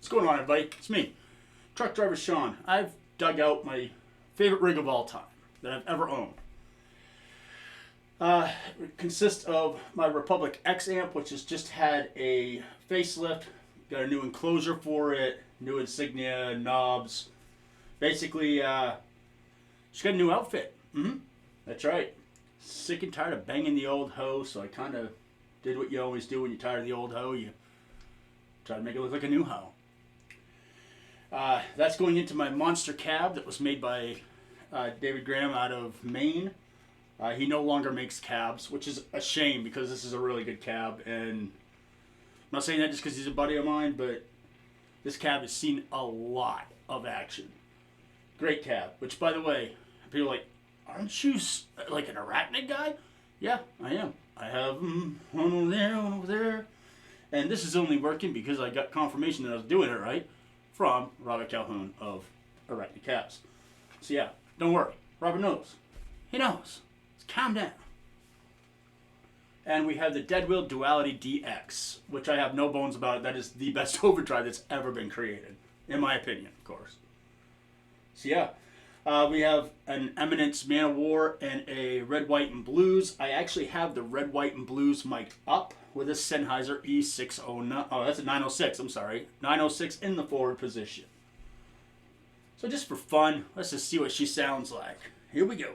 What's going on, everybody? It's me, Truck Driver Sean. I've dug out my favorite rig of all time that I've ever owned. It consists of my Republic X amp, which has just had a facelift, got a new enclosure for it, new insignia, knobs. Basically, she's got a new outfit. That's right. Sick and tired of banging the old hoe, so I kind of did what you always do when you're tired of the old hoe. You try to make it look like a new hoe. That's going into my Monstah cab that was made by David Graham out of Maine. He no longer makes cabs, which is a shame because this is a really good cab. And I'm not saying that just because he's a buddy of mine, but this cab has seen a lot of action. Great cab, which, by the way, people are like, aren't you like an arachnid guy? Yeah, I am. I have one over there, one over there. And this is only working because I got confirmation that I was doing it right from Robert Calhoun of Arachnid Cabs. So yeah, don't worry. Robert knows. He knows. Just calm down. And we have the Deadwheel Duality DX, which I have no bones about it. That is the best overdrive that's ever been created, in my opinion, of course. So yeah. We have an Eminence Man of War and a Red, White, and Blues. I actually have the Red, White, and Blues mic'd up with a Sennheiser E609. Oh, that's a 906, I'm sorry. 906 in the forward position. So just for fun, let's just see what she sounds like. Here we go.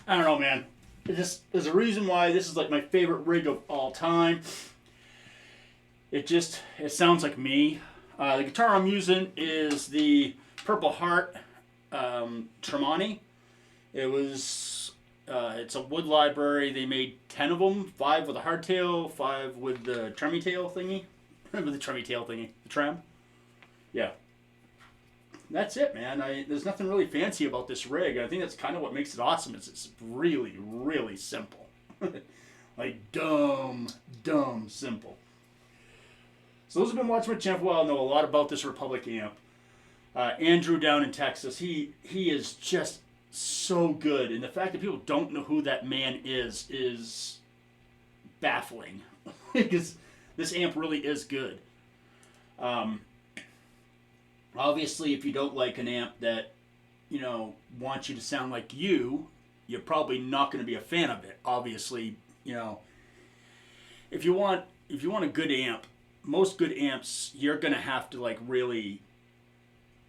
I don't know, man. There's a reason why this is like my favorite rig of all time. It sounds like me. The guitar I'm using is the Purple Heart Tremonti. It's a wood library. They made 10 of them, 5 with a hardtail, 5 with the tremmy tail thingy. With the tremmy tail thingy. The trem. Yeah. that's it, man. There's nothing really fancy about this rig. I think that's kind of what makes it awesome. Is it's really, really simple. Like dumb simple. So those who've been watching my channel for a while know a lot about this Republic amp. Andrew down in Texas, he is just so good, and the fact that people don't know who that man is baffling, because this amp really is good. Obviously, if you don't like an amp that, you know, wants you to sound like you're probably not going to be a fan of it. Obviously, you know, if you want a good amp, most good amps, you're going to have to like really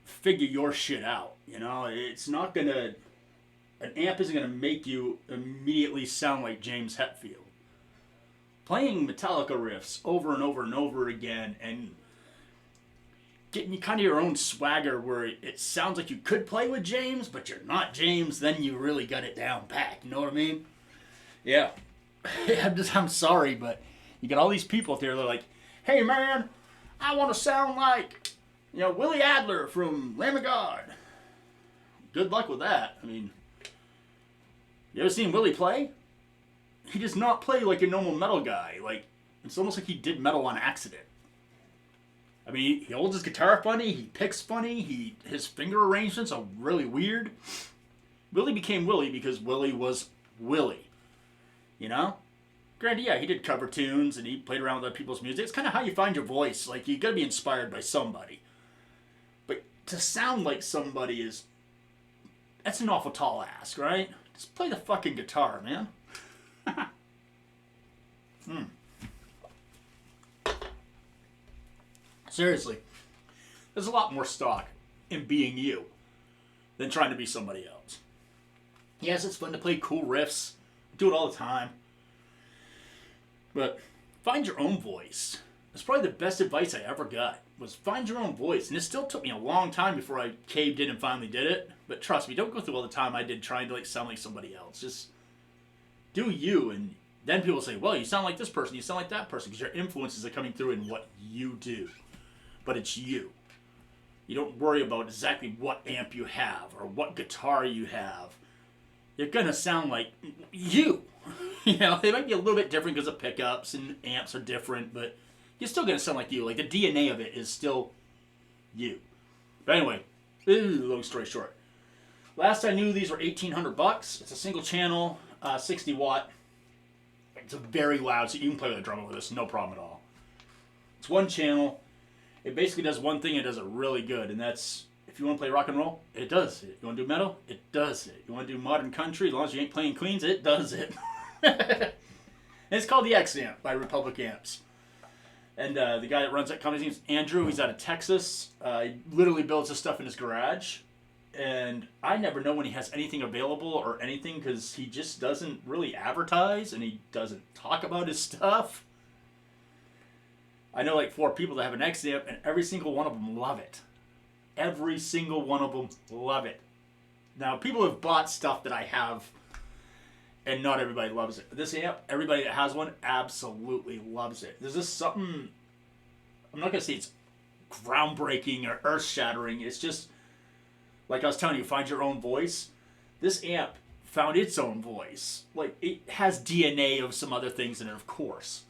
figure your shit out. You know, it's not going to, an amp isn't going to make you immediately sound like James Hetfield. Playing Metallica riffs over and over and over again and getting you kind of your own swagger where it sounds like you could play with James, but you're not James, then you really got it down pat. You know what I mean? Yeah. I'm sorry, but you got all these people out there that are like, hey man, I want to sound like, you know, Willie Adler from Lamb of God. Good luck with that. I mean, you ever seen Willie play? He does not play like a normal metal guy. Like, it's almost like he did metal on accident. I mean, he holds his guitar funny, he picks funny, his finger arrangements are really weird. Willie became Willie because Willie was Willie. You know? Granted, yeah, he did cover tunes and he played around with other people's music. It's kind of how you find your voice. Like, you gotta be inspired by somebody. But to sound like somebody that's an awful tall ask, right? Just play the fucking guitar, man. Seriously, there's a lot more stock in being you than trying to be somebody else. Yes, it's fun to play cool riffs. I do it all the time. But find your own voice. That's probably the best advice I ever got, was find your own voice. And it still took me a long time before I caved in and finally did it. But trust me, don't go through all the time I did trying to like sound like somebody else. Just do you, and then people say, well, you sound like this person, you sound like that person, because your influences are coming through in what you do. But it's you. You don't worry about exactly what amp you have or what guitar you have. You're going to sound like you. You know, they might be a little bit different because of pickups and amps are different, but you're still going to sound like you. Like, the DNA of it is still you. But anyway, long story short. Last I knew, these were $1,800. It's a single channel, 60 watt. It's a very loud, so you can play with a drummer with this, no problem at all. It's one channel. It basically does one thing, it does it really good, and that's, if you want to play rock and roll, it does it. You want to do metal? It does it. You want to do modern country, as long as you ain't playing cleans, it does it. And it's called the X Amp by Republic Amps. And the guy that runs that company's name is Andrew. He's out of Texas. He literally builds his stuff in his garage. And I never know when he has anything available or anything, because he just doesn't really advertise and he doesn't talk about his stuff. I know like 4 people that have an X amp, and every single one of them love it. Every single one of them love it. Now, people have bought stuff that I have, and not everybody loves it. This amp, everybody that has one absolutely loves it. There's just something, I'm not going to say it's groundbreaking or earth-shattering. It's just, like I was telling you, find your own voice. This amp found its own voice. Like, it has DNA of some other things in it, of course.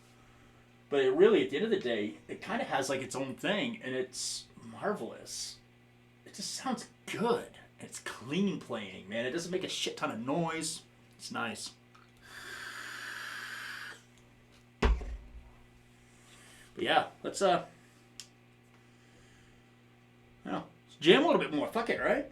But it really, at the end of the day, it kind of has like its own thing, and it's marvelous. It just sounds good. It's clean playing, man. It doesn't make a shit ton of noise. It's nice. But yeah, let's jam a little bit more. Fuck it, right?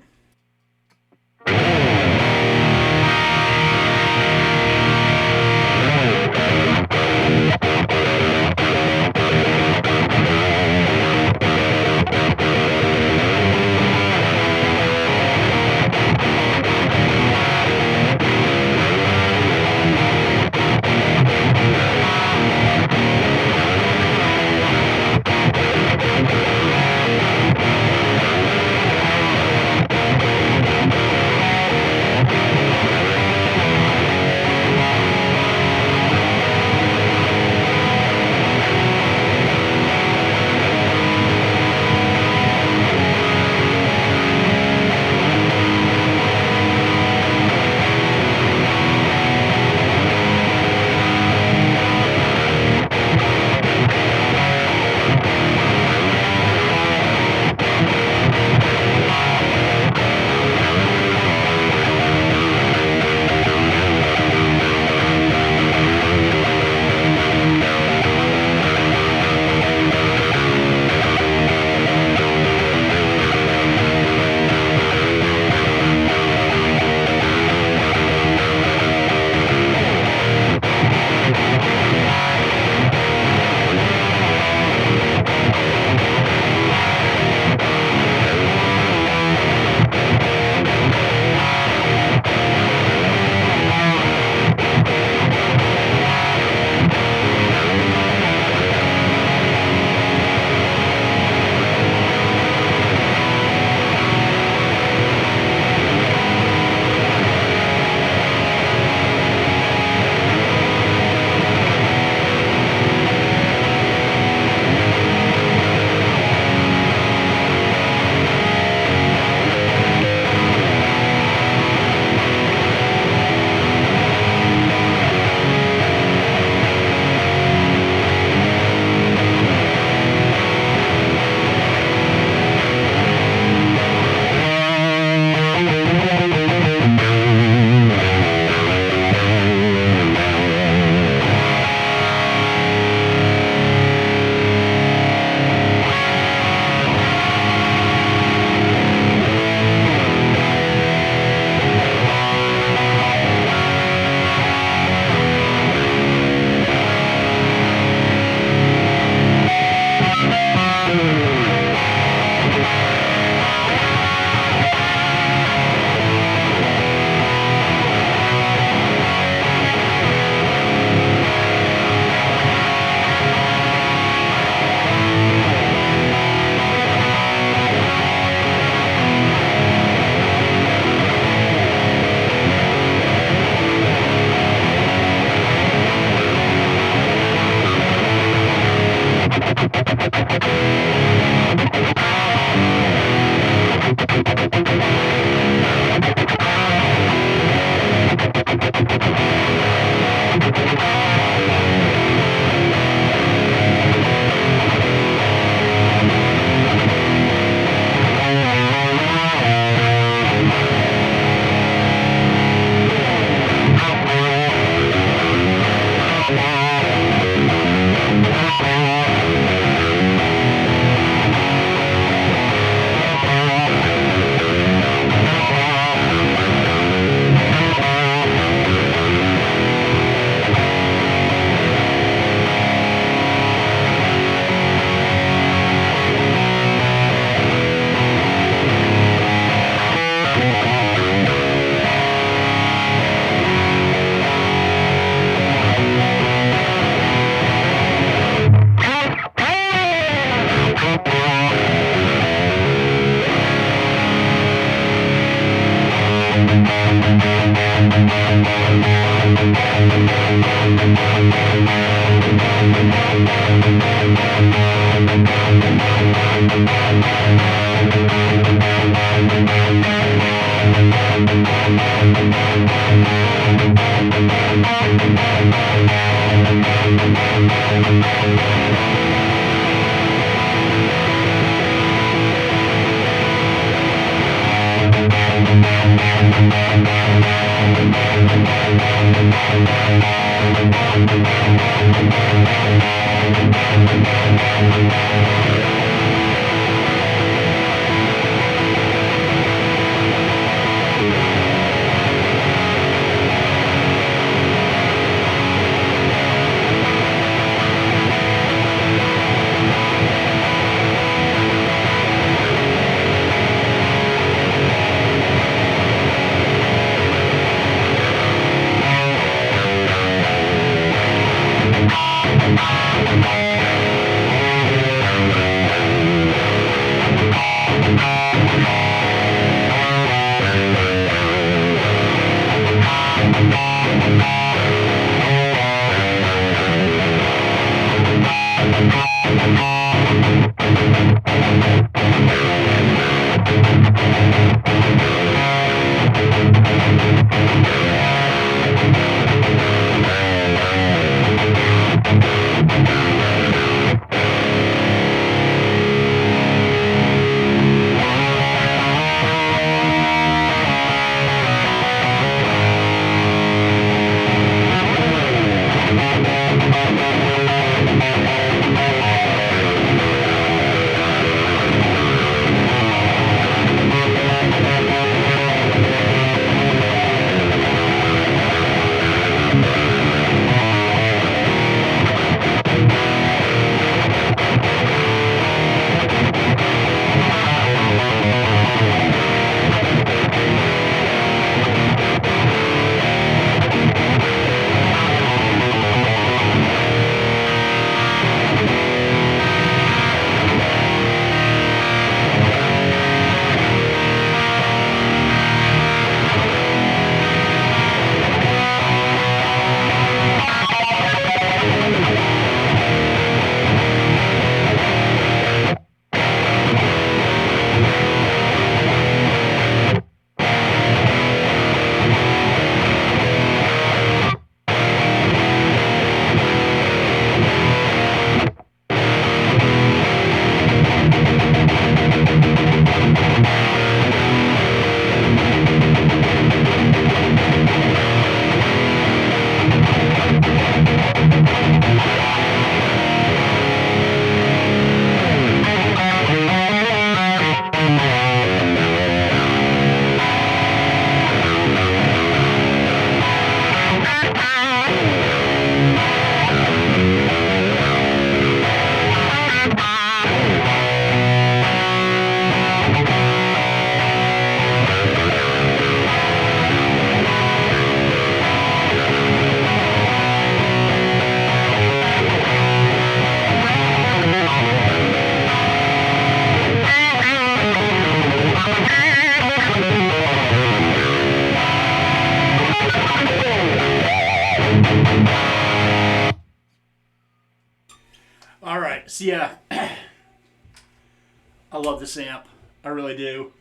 All right, so yeah, I love this amp. I really do.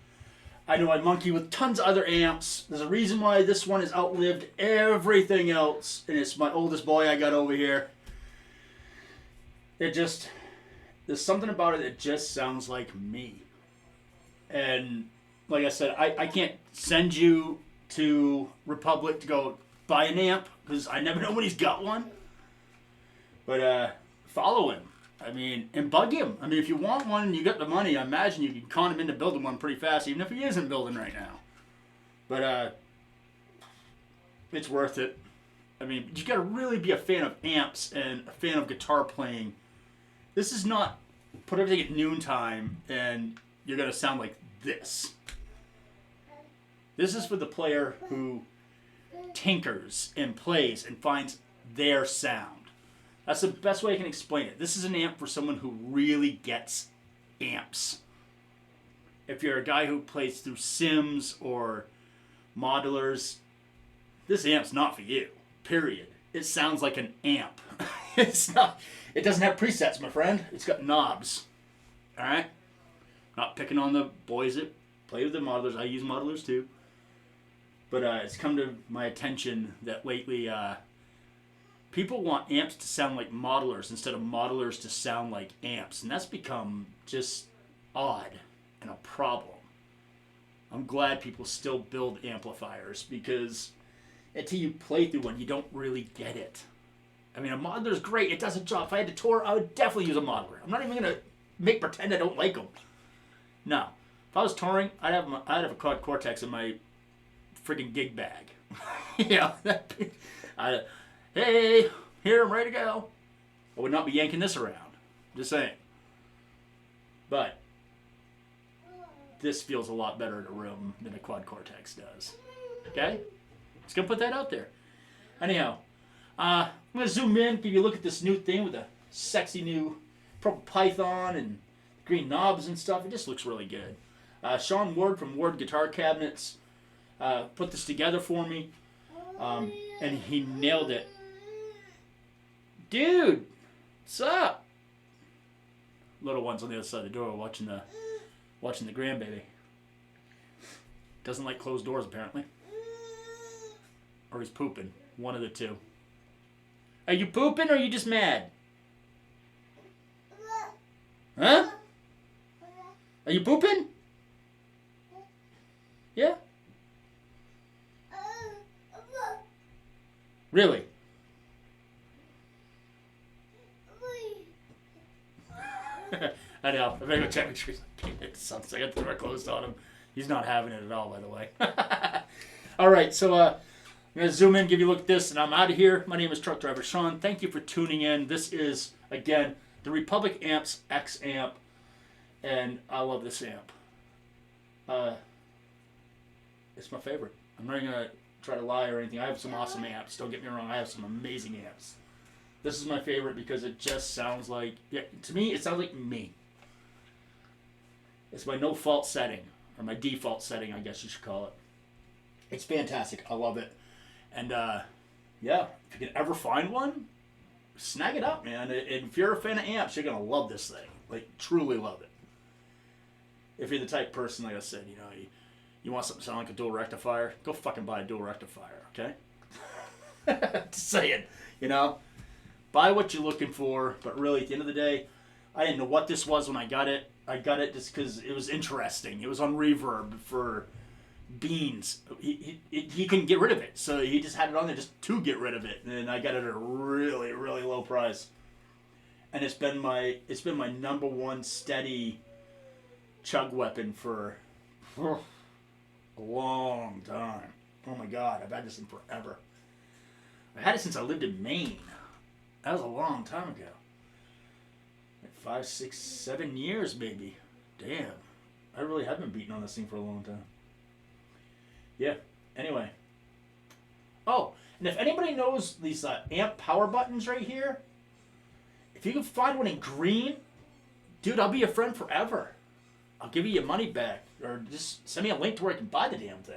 I know I monkey with tons of other amps. There's a reason why this one has outlived everything else, and it's my oldest boy I got over here. It just, there's something about it that just sounds like me. And like I said, I can't send you to Republic to go buy an amp because I never know when he's got one. But follow him. I mean, and bug him. I mean, if you want one and you got the money, I imagine you can con him into building one pretty fast, even if he isn't building right now. But it's worth it. I mean, you got to really be a fan of amps and a fan of guitar playing. This is not put everything at noontime and you're going to sound like this. This is for the player who tinkers and plays and finds their sound. That's the best way I can explain it. This is an amp for someone who really gets amps. If you're a guy who plays through Sims or modulars. This amp's not for you. Period. It sounds like an amp. It's not. It doesn't have presets, my friend. It's got knobs. All right. Not picking on the boys that play with the modulars. I use modulars too. But it's come to my attention that lately people want amps to sound like modelers instead of modelers to sound like amps. And that's become just odd and a problem. I'm glad people still build amplifiers because until you play through one, you don't really get it. I mean, a modeler's great. It does a job. If I had to tour, I would definitely use a modeler. I'm not even going to make pretend I don't like them. No. If I was touring, I'd have a Quad Cortex in my freaking gig bag. Yeah. Hey, here, I'm ready to go. I would not be yanking this around. Just saying. But this feels a lot better in a room than a Quad Cortex does. Okay? Just gonna put that out there. Anyhow, I'm gonna zoom in, give you a look at this new thing with a sexy new purple python and green knobs and stuff. It just looks really good. Sean Ward from Ward Guitar Cabinets put this together for me, and he nailed it. Dude, what's up? Little ones on the other side of the door watching the grandbaby. Doesn't like closed doors apparently. Or he's pooping. One of the two. Are you pooping or are you just mad? Huh? Are you pooping? Yeah? Really? I know. I'm going to check. It's I got the door closed on him. He's not having it at all, by the way. All right, so I'm going to zoom in, give you a look at this, and I'm out of here. My name is Truck Driver Sean. Thank you for tuning in. This is, again, the Republic Amps X amp, and I love this amp. It's my favorite. I'm not going to try to lie or anything. I have some awesome amps. Don't get me wrong. I have some amazing amps. This is my favorite because it just sounds like, yeah, to me, it sounds like me. It's my no-fault setting, or my default setting, I guess you should call it. It's fantastic. I love it. And, yeah, if you can ever find one, snag it up, man. And if you're a fan of amps, you're going to love this thing. Like, truly love it. If you're the type of person, like I said, you know, you want something to sound like a dual rectifier, go fucking buy a dual rectifier, okay? Just saying, you know? Buy what you're looking for, but really, at the end of the day, I didn't know what this was when I got it. I got it just because it was interesting. It was on reverb for beans. He couldn't get rid of it, so he just had it on there just to get rid of it. And I got it at a really, really low price. And it's been my number one steady chug weapon for a long time. Oh my God, I've had this thing forever. I had it since I lived in Maine. That was a long time ago. Like 5, 6, 7 years maybe. Damn. I really have been beating on this thing for a long time. Yeah. Anyway. Oh, and if anybody knows these amp power buttons right here, if you can find one in green, dude, I'll be your friend forever. I'll give you your money back. Or just send me a link to where I can buy the damn thing.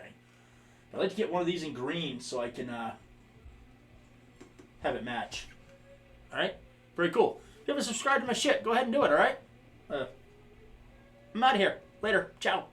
I'd like to get one of these in green so I can have it match. Alright? Very cool. If you haven't subscribed to my shit, go ahead and do it, alright? I'm out of here. Later. Ciao.